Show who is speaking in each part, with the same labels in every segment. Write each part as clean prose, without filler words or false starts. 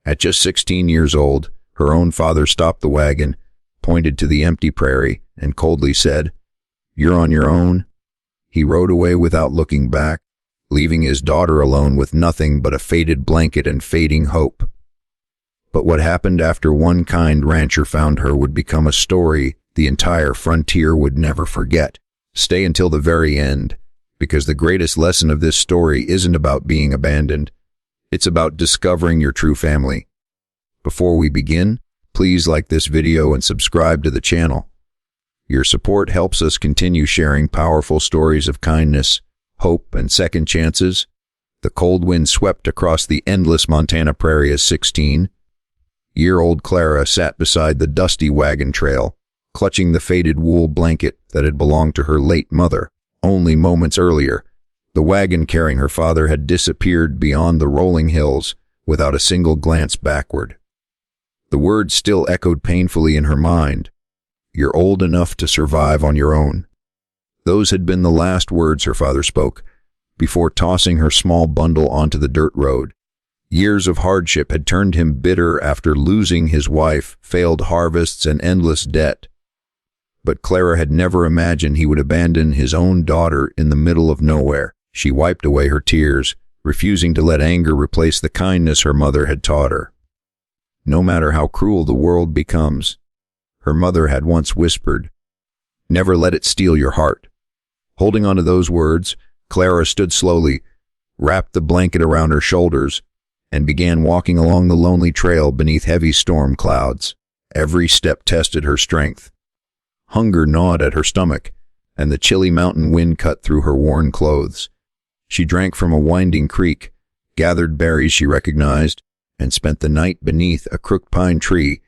Speaker 1: At just 16 years old, her own father stopped the wagon, pointed to the empty prairie, and coldly said, "You're on your own." He rode away without looking back, leaving his daughter alone with nothing but a faded blanket and fading hope. But what happened after one kind rancher found her would become a story the entire frontier would never forget. Stay until the very end, because the greatest lesson of this story isn't about being abandoned. It's about discovering your true family. Before we begin, please like this video and subscribe to the channel. Your support helps us continue sharing powerful stories of kindness, hope, and second chances. The cold wind swept across the endless Montana prairie as 16-year-old Clara sat beside the dusty wagon trail, clutching the faded wool blanket that had belonged to her late mother. Only moments earlier, the wagon carrying her father had disappeared beyond the rolling hills without a single glance backward. The words still echoed painfully in her mind. "You're old enough to survive on your own." Those had been the last words her father spoke, before tossing her small bundle onto the dirt road. Years of hardship had turned him bitter after losing his wife, failed harvests, and endless debt. But Clara had never imagined he would abandon his own daughter in the middle of nowhere. She wiped away her tears, refusing to let anger replace the kindness her mother had taught her. "No matter how cruel the world becomes," her mother had once whispered, "never let it steal your heart." Holding on to those words, Clara stood slowly, wrapped the blanket around her shoulders, and began walking along the lonely trail beneath heavy storm clouds. Every step tested her strength. Hunger gnawed at her stomach, and the chilly mountain wind cut through her worn clothes. She drank from a winding creek, gathered berries she recognized, and spent the night beneath a crooked pine tree,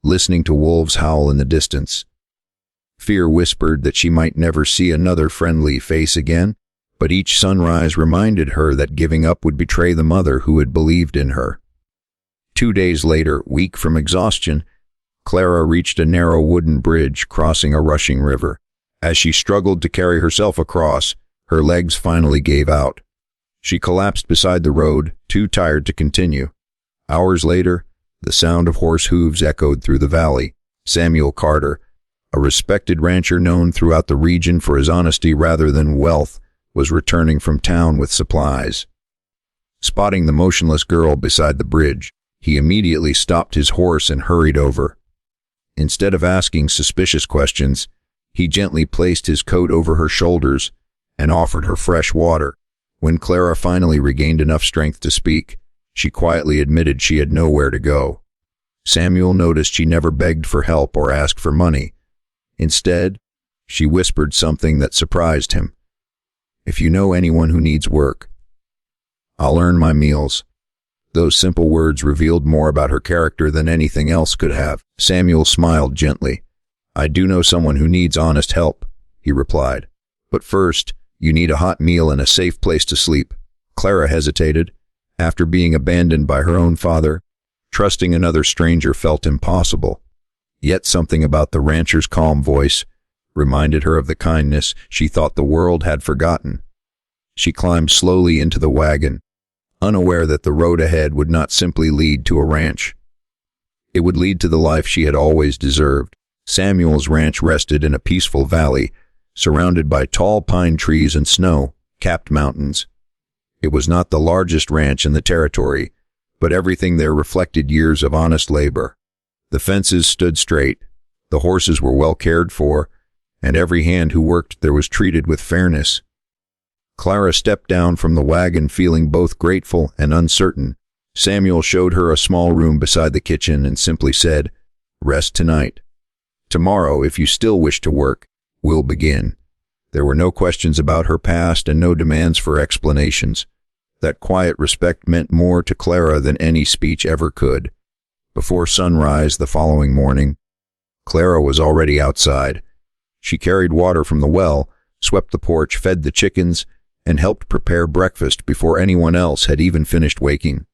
Speaker 1: listening to wolves howl in the distance. Fear whispered that she might never see another friendly face again, but each sunrise reminded her that giving up would betray the mother who had believed in her. 2 days later, weak from exhaustion, Clara reached a narrow wooden bridge crossing a rushing river. As she struggled to carry herself across, her legs finally gave out. She collapsed beside the road, too tired to continue. Hours later, the sound of horse hooves echoed through the valley. Samuel Carter, a respected rancher known throughout the region for his honesty rather than wealth, was returning from town with supplies. Spotting the motionless girl beside the bridge, he immediately stopped his horse and hurried over. Instead of asking suspicious questions, he gently placed his coat over her shoulders and offered her fresh water. When Clara finally regained enough strength to speak, she quietly admitted she had nowhere to go. Samuel noticed she never begged for help or asked for money. Instead, she whispered something that surprised him. "If you know anyone who needs work, I'll earn my meals." Those simple words revealed more about her character than anything else could have. Samuel smiled gently. "I do know someone who needs honest help," he replied. "But first, you need a hot meal and a safe place to sleep." Clara hesitated. After being abandoned by her own father, trusting another stranger felt impossible. Yet something about the rancher's calm voice reminded her of the kindness she thought the world had forgotten. She climbed slowly into the wagon, unaware that the road ahead would not simply lead to a ranch. It would lead to the life she had always deserved. Samuel's ranch rested in a peaceful valley, surrounded by tall pine trees and snow-capped mountains. It was not the largest ranch in the territory, but everything there reflected years of honest labor. The fences stood straight, the horses were well cared for, and every hand who worked there was treated with fairness. Clara stepped down from the wagon feeling both grateful and uncertain. Samuel showed her a small room beside the kitchen and simply said, "Rest tonight. Tomorrow, if you still wish to work, we'll begin." There were no questions about her past and no demands for explanations. That quiet respect meant more to Clara than any speech ever could. Before sunrise the following morning, Clara was already outside. She carried water from the well, swept the porch, fed the chickens, and helped prepare breakfast before anyone else had even finished waking.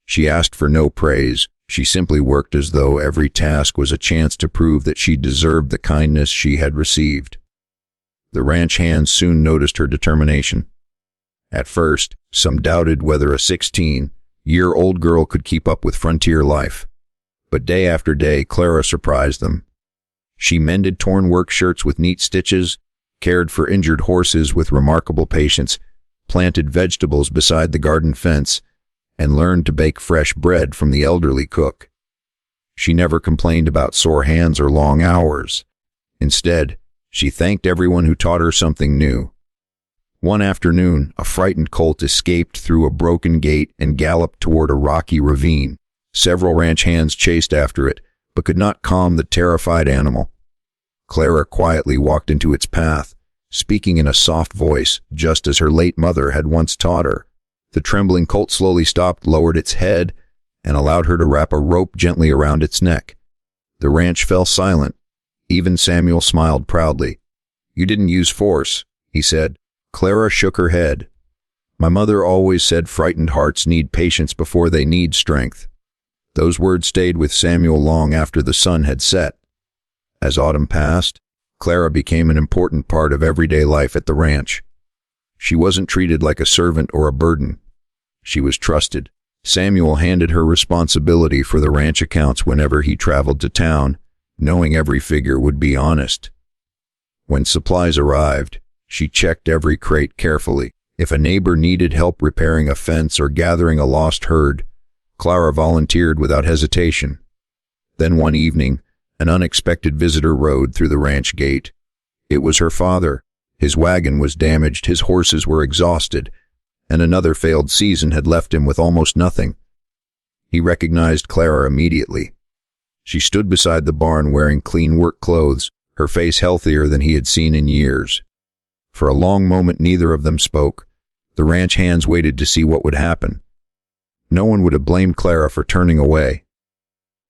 Speaker 1: She asked for no praise. She simply worked as though every task was a chance to prove that she deserved the kindness she had received. The ranch hands soon noticed her determination. At first, some doubted whether a 16 year-old girl could keep up with frontier life. But day after day, Clara surprised them. She mended torn work shirts with neat stitches, cared for injured horses with remarkable patience, planted vegetables beside the garden fence, and learned to bake fresh bread from the elderly cook. She never complained about sore hands or long hours. Instead, she thanked everyone who taught her something new. One afternoon, a frightened colt escaped through a broken gate and galloped toward a rocky ravine. Several ranch hands chased after it, but could not calm the terrified animal. Clara quietly walked into its path, speaking in a soft voice, just as her late mother had once taught her. The trembling colt slowly stopped, lowered its head, and allowed her to wrap a rope gently around its neck. The ranch fell silent. Even Samuel smiled proudly. "You didn't use force," he said. Clara shook her head. "My mother always said frightened hearts need patience before they need strength." Those words stayed with Samuel long after the sun had set. As autumn passed, Clara became an important part of everyday life at the ranch. She wasn't treated like a servant or a burden. She was trusted. Samuel handed her responsibility for the ranch accounts whenever he traveled to town, knowing every figure would be honest. When supplies arrived, she checked every crate carefully. If a neighbor needed help repairing a fence or gathering a lost herd, Clara volunteered without hesitation. Then one evening, an unexpected visitor rode through the ranch gate. It was her father. His wagon was damaged, his horses were exhausted, and another failed season had left him with almost nothing. He recognized Clara immediately. She stood beside the barn wearing clean work clothes, her face healthier than he had seen in years. For a long moment neither of them spoke. The ranch hands waited to see what would happen. No one would have blamed Clara for turning away.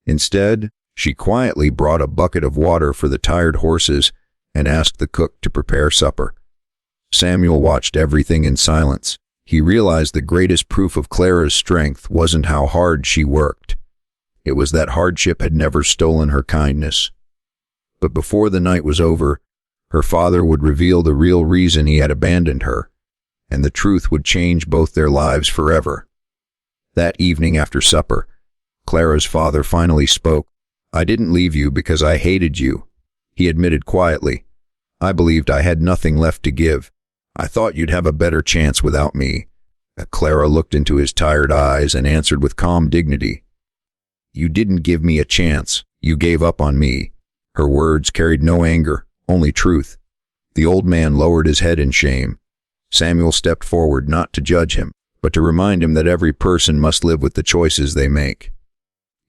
Speaker 1: Instead, she quietly brought a bucket of water for the tired horses and asked the cook to prepare supper. Samuel watched everything in silence. He realized the greatest proof of Clara's strength wasn't how hard she worked. It was that hardship had never stolen her kindness. But before the night was over, her father would reveal the real reason he had abandoned her, and the truth would change both their lives forever. That evening after supper, Clara's father finally spoke. "I didn't leave you because I hated you," he admitted quietly. "I believed I had nothing left to give. I thought you'd have a better chance without me." Clara looked into his tired eyes and answered with calm dignity. "You didn't give me a chance. You gave up on me." Her words carried no anger, only truth. The old man lowered his head in shame. Samuel stepped forward not to judge him, but to remind him that every person must live with the choices they make.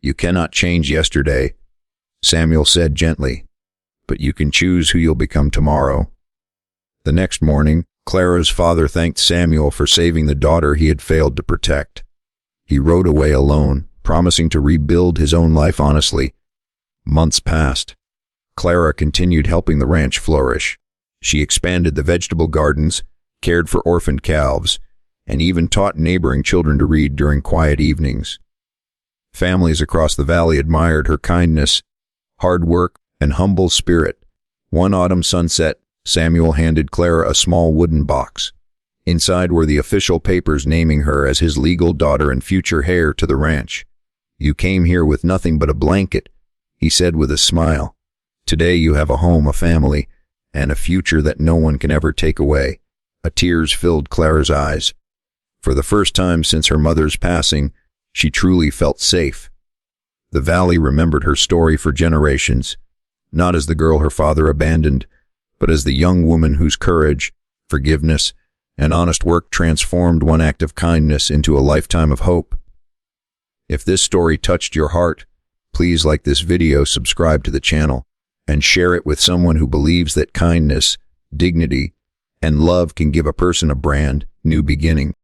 Speaker 1: "You cannot change yesterday," Samuel said gently, "but you can choose who you'll become tomorrow." The next morning, Clara's father thanked Samuel for saving the daughter he had failed to protect. He rode away alone, promising to rebuild his own life honestly. Months passed. Clara continued helping the ranch flourish. She expanded the vegetable gardens, cared for orphaned calves, and even taught neighboring children to read during quiet evenings. Families across the valley admired her kindness, hard work, and humble spirit. One autumn sunset, Samuel handed Clara a small wooden box. Inside were the official papers naming her as his legal daughter and future heir to the ranch. "You came here with nothing but a blanket," he said with a smile. "Today you have a home, a family, and a future that no one can ever take away." Tears filled Clara's eyes. For the first time since her mother's passing, she truly felt safe. The valley remembered her story for generations, not as the girl her father abandoned, but as the young woman whose courage, forgiveness, and honest work transformed one act of kindness into a lifetime of hope. If this story touched your heart, please like this video, subscribe to the channel, and share it with someone who believes that kindness, dignity, and love can give a person a brand new beginning.